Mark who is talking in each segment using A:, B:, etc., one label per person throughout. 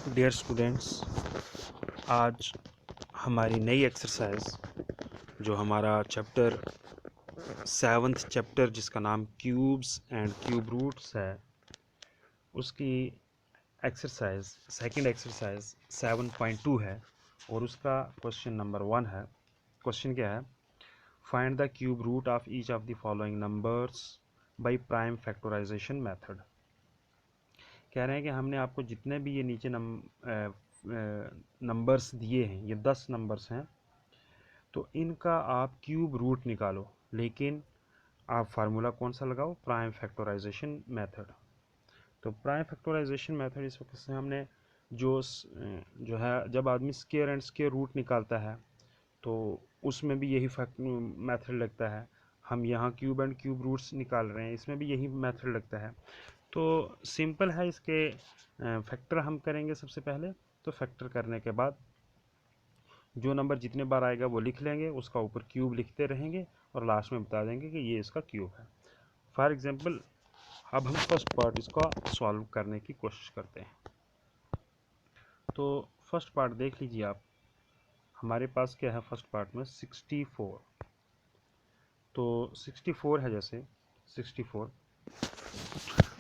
A: Dear students, आज हमारी नई एक्सरसाइज जो हमारा चैप्टर 7th चैप्टर जिसका नाम क्यूब्स एंड क्यूब रूट्स है, उसकी एक्सरसाइज सेकंड एक्सरसाइज 7.2 है और उसका क्वेश्चन नंबर 1 है। क्वेश्चन क्या है? Find the cube root of each of the following numbers by prime factorization method. कह रहे हैं कि हमने आपको जितने भी ये नीचे नंबर्स दिए हैं, ये 10 नंबर्स हैं, तो इनका आप क्यूब रूट निकालो, लेकिन आप फार्मूला कौन सा लगाओ? Prime factorization method. तो प्राइम फैक्टराइजेशन मेथड इस वक्त से हमने जो है, जब आदमी स्क्वायर एंड स्क्वायर रूट निकालता है तो उसमें भी यही मेथड लगता है। हम यहाँ क्यूब एंड क्यूब रूट्स निकाल रहे हैं, इसमें भी यही मेथड लगता है। तो सिंपल है, इसके फैक्टर हम करेंगे सबसे पहले। तो फैक्टर करने के बाद जो नंबर जितने बार आएगा वो लिख लेंगे, उसका ऊपर क्यूब लिखते रहेंगे और लास्ट में बता देंगे कि ये इसका क्यूब है। फॉर एग्जांपल, अब हम फर्स्ट पार्ट इसका सॉल्व करने की कोशिश करते हैं। तो फर्स्ट पार्ट देख लीजिए आप। हमारे पास क्या है फर्स्ट पार्ट में? 64। तो 64 है, जैसे 64।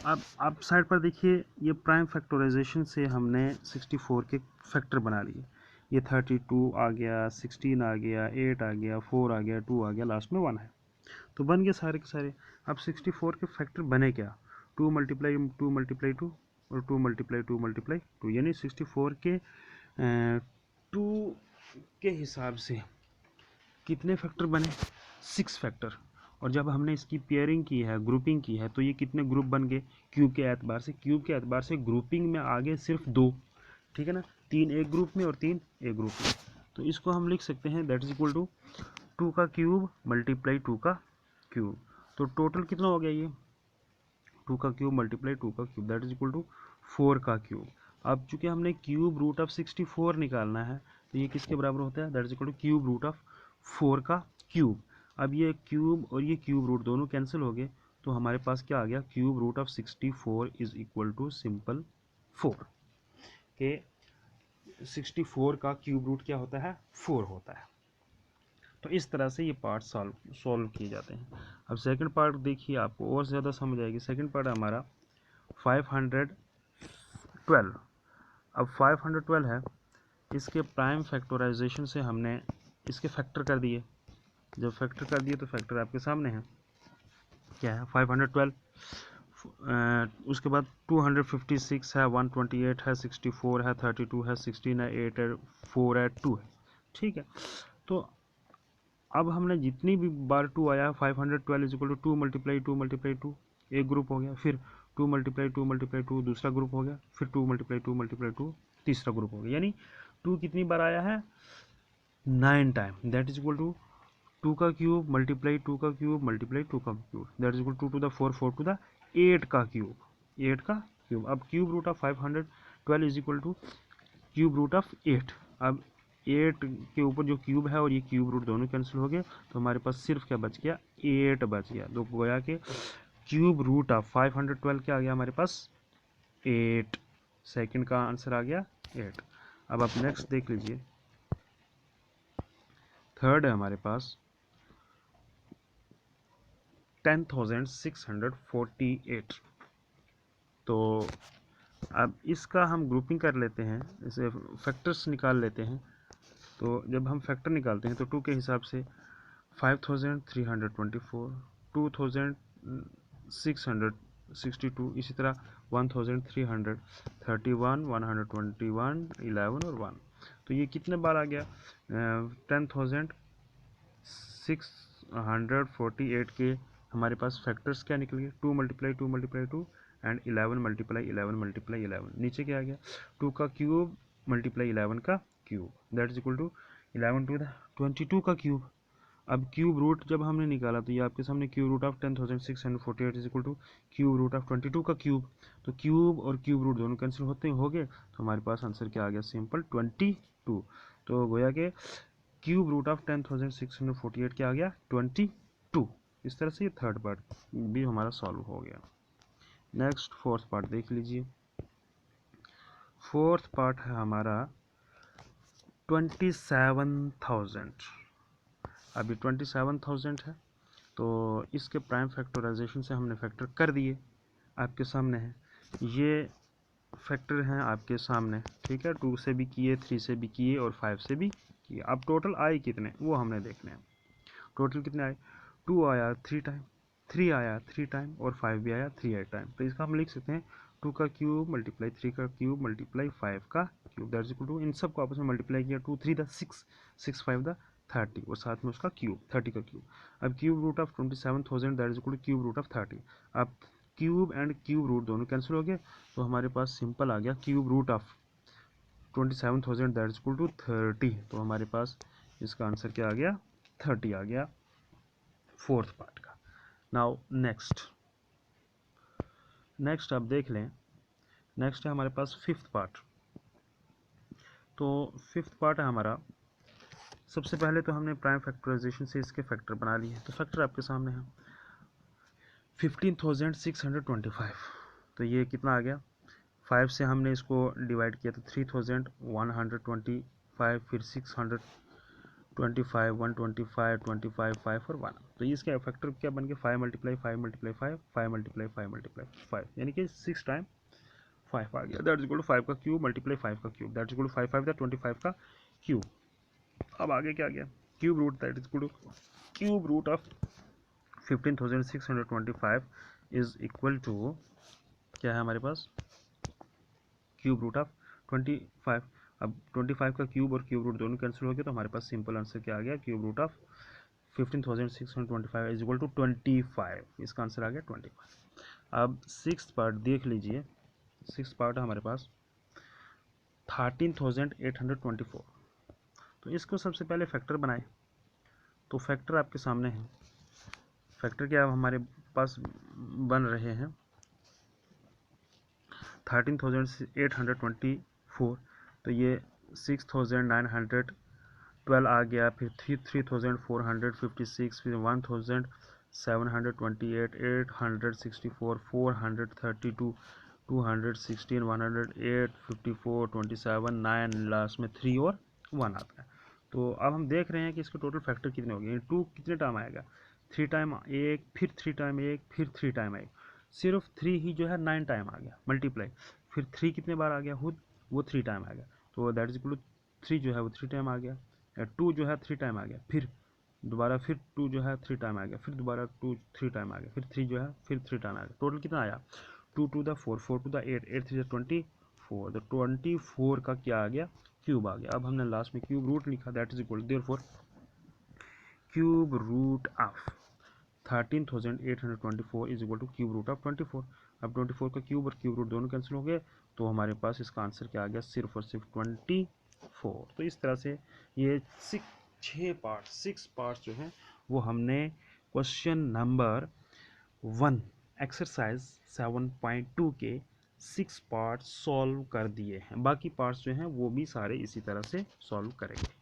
A: अब आप साइड पर देखिए, ये प्राइम फैक्टराइजेशन से हमने 64 के फैक्टर बना लिए। ये 32 आ गया, 16 आ गया, 8 आ गया, 4 आ गया, 2 आ गया, लास्ट में 1 है। तो बन गए सारे के सारे। अब 64 के फैक्टर बने क्या? 2 मल्टीप्लाई 2 मल्टीप्लाई 2 और 2 मल्टीप्लाई 2 मल्टीप्लाई 2, यानी 64 के 2 के हिसाब से कितने फैक्टर बने? 6 फैक्टर। और जब हमने इसकी पेयरिंग की है, ग्रुपिंग की है, तो ये कितने ग्रुप बन गए? क्यूब के एतबार से। क्यूब के एतबार से ग्रुपिंग में आ गए सिर्फ 2, ठीक है ना? 3 एक ग्रुप में और 3 एक ग्रुप में। तो इसको हम लिख सकते हैं दैट इज इक्वल टू 2 का क्यूब मल्टीप्लाई 2 का क्यूब। तो टोटल कितना हो गया? ये 2 का क्यूब मल्टीप्लाई 2 का cube, that is equal to 4 का क्यूब। अब चूंकि हमने क्यूब रूट ऑफ 64 निकालना है, तो ये किसके बराबर होता है? That is equal to cube root of 4 का क्यूब। अब ये क्यूब और ये क्यूब रूट दोनों कैंसिल हो गए, तो हमारे पास क्या आ गया? Cube root of 64 is equal to simple 4 के 64 का क्यूब रूट क्या होता है? 4 होता है। तो इस तरह से ये पार्ट सॉल्व किए जाते हैं। अब सेकंड पार्ट देखिए, आपको और ज़्यादा समझ आएगी। सेकंड पार्ट हमारा 512। अब 512 है, इसके प्राइम फैक्टराइजेशन से हमने इसके फैक्टर कर दिए। जब फैक्टर कर दिए तो फैक्टर आपके सामने है, क्या है? 512। उसके बाद 256 है, 128 है, 64 है, 32 है, 16 है, 8 है, 4 है, 2 है, ठीक है? तो अब हमने जितनी भी बार 2 आया, 512 is equal to 2 multiply 2 multiply 2, एक ग्रुप हो गया। फिर 2 मल्टीप्लाई 2 मल्टीप्लाई 2 दूसरा ग्रुप हो गया। फिर 2 मल्टीप्लाई 2 मल्टीप्लाई 2 तीसरा ग्रुप हो गया। यानी 2 कितनी बार आया है? 9 time. That is equal to 2 का क्यूब मल्टीप्लाई 2 का क्यूब मल्टीप्लाई 2 का cube, that is equal to 2 to the 4 4 to the 8 का क्यूब, 8 का क्यूब। अब cube root of 512 is equal to cube root of 8। अब 8 के ऊपर जो क्यूब है और ये क्यूब रूट दोनों कैंसिल हो गए, तो हमारे पास सिर्फ क्या बच गया? 8 बच गया। तो गोया के क्यूब रूट ऑफ 512 क्या आ गया हमारे पास? 8। सेकंड का आंसर आ गया 8। अब आप नेक्स्ट देख लीजिए, थर्ड है हमारे पास 10,648। तो अब इसका हम ग्रुपिंग कर लेते हैं, इसे फैक्टर्स निकाल लेते हैं। तो जब हम फैक्टर निकालते हैं तो 2 के हिसाब से 5,324, 2,662, इसी तरह 1,331, 121, 11 और 1। तो ये कितने बार आ गया? 10,648 के हमारे पास फैक्टर्स क्या निकल गए? 2 multiply 2 multiply 2 and 11 multiply 11 multiply 11। नीचे क्या आ गया? 2 का क्यूब मल्टीप्लाई 11 का cube, that is equal to 11 to the 22 का क्यूब। अब क्यूब रूट जब हमने निकाला तो ये आपके सामने cube root of 10,648 is equal to cube root of 22 का क्यूब। तो क्यूब और क्यूब रूट दोनों कैंसिल होते हो गए, तो हमारे पास आंसर क्या आ गया? सिंपल 22। तो गोया के क्यूब रूट ऑफ 10,648 क्या आ गया? 22। इस तरह से ये थर्ड पार्ट भी हमारा सॉल्व हो गया। नेक्स्ट फोर्थ पार्ट देख लीजिए। फोर्थ पार्ट है हमारा 27,000। अभी 27,000 है, तो इसके प्राइम फैक्टराइजेशन से हमने फैक्टर कर दिए, आपके सामने है ये फैक्टर हैं आपके सामने, ठीक है। 2 से भी किए, 3 से भी किए और 5 से भी किए। अब टोटल आए कितने वो हमने देखने हैं। टोटल कितने आए, 2 आया 3 टाइम, 3 आया 3 टाइम और 5 भी आया 3 टाइम। तो इसका हम लिख सकते हैं 2 का क्यूब मल्टीप्लाई 3 का क्यूब मल्टीप्लाई 5 का cube, that is equal to, इन सब को आपस में मल्टीप्लाई किया, 2 3 द 6, 6 5 द 30 और साथ में उसका क्यूब 30 का क्यूब। अब cube root of 27,000 that is equal to cube root of 30। अब क्यूब एंड क्यूब रूट दोनों कैंसिल हो गए, तो हमारे पास सिंपल आ गया cube root of 27,000 that is equal to 30। तो हमारे पास इसका आंसर क्या आ गया, 30 आ गया फोर्थ पार्ट का। नाउ नेक्स्ट आप देख लें, नेक्स्ट है हमारे पास फिफ्थ पार्ट। तो फिफ्थ पार्ट है हमारा, सबसे पहले तो हमने प्राइम फैक्टराइजेशन से इसके फैक्टर बना लिए। तो फैक्टर आपके सामने है 15,625। तो ये कितना आ गया, 5 से हमने इसको डिवाइड किया तो 3,125, फिर 625, 125, 25, 5 और 1। तो इसका फैक्टर क्या बन गया, 5 मल्टीप्लाई 5 मल्टीप्लाई 5, 5 मल्टीप्लाई 5 मल्टीप्लाई 5, यानी कि 6 टाइम 5 आ गया, दैट इज इक्वल टू 5 का क्यूब मल्टीप्लाई 5 का cube, that is equal to 5 5 the 25 का क्यूब। अब आगे क्या गया, cube root, that is equal to cube root of 15,625 is equal to क्या है हमारे पास, क्यूब रूट ऑफ 25। अब 25 का क्यूब और क्यूब रूट दोनों कैंसिल हो गए, तो हमारे पास सिंपल आंसर क्या आ गया, cube root of 15,625 is equal to 25। इसका आंसर आ गया 25। अब सिक्स्थ पार्ट देख लीजिए, सिक्स्थ पार्ट है हमारे पास 13,824। तो इसको सबसे पहले फैक्टर बनाए, तो फैक्टर आपके सामने है। फैक्टर क्या हमारे पास बन रहे हैं 13,824, तो ये 6,912 आ गया, फिर 3,456, फिर 1,728, 864, 432, 216, 108, 54, 27, 9, लास्ट में 3 और 1 आता है। तो अब हम देख रहे हैं कि इसके टोटल फैक्टर कितने हो गए। 2 कितने टाइम आएगा, 3 टाइम एक, फिर 3 टाइम एक, फिर 3 टाइम एक, सिर्फ 3 ही जो है 9 टाइम आ गया मल्टीप्लाई। फिर 3 कितने बार आ गया खुद, वो 3 टाइम आ गया, तो दैट इज इक्वल टू 3 जो है वो 3 टाइम आ गया, 2 जो है 3 टाइम आ गया, फिर दोबारा फिर 2 जो है 3 टाइम आ गया, फिर दोबारा 2 3 टाइम आ गया, फिर 3 जो है फिर 3 टाइम आ गया। टोटल कितना आया, 2 टू द 4, 4 टू द 8, 8 3 24, तो 24 का क्या आ गया, क्यूब आ गया। अब हमने लास्ट में क्यूब रूट लिखा, that is equal therefore cube root of 13,824 is equal to cube root of 24। अब 24 का क्यूब और क्यूब रूट दोनों कैंसिल हो गए, तो हमारे पास इसका आंसर क्या आ गया, सिर्फ और सिर्फ 24। तो इस तरह से ये 6 पार्ट्स जो हैं वो हमने क्वेश्चन नंबर 1 एक्सरसाइज 7.2 के 6 पार्ट्स सॉल्व कर दिए हैं। बाकी पार्ट्स जो हैं वो भी सारे इसी तरह से सॉल्व करेंगे।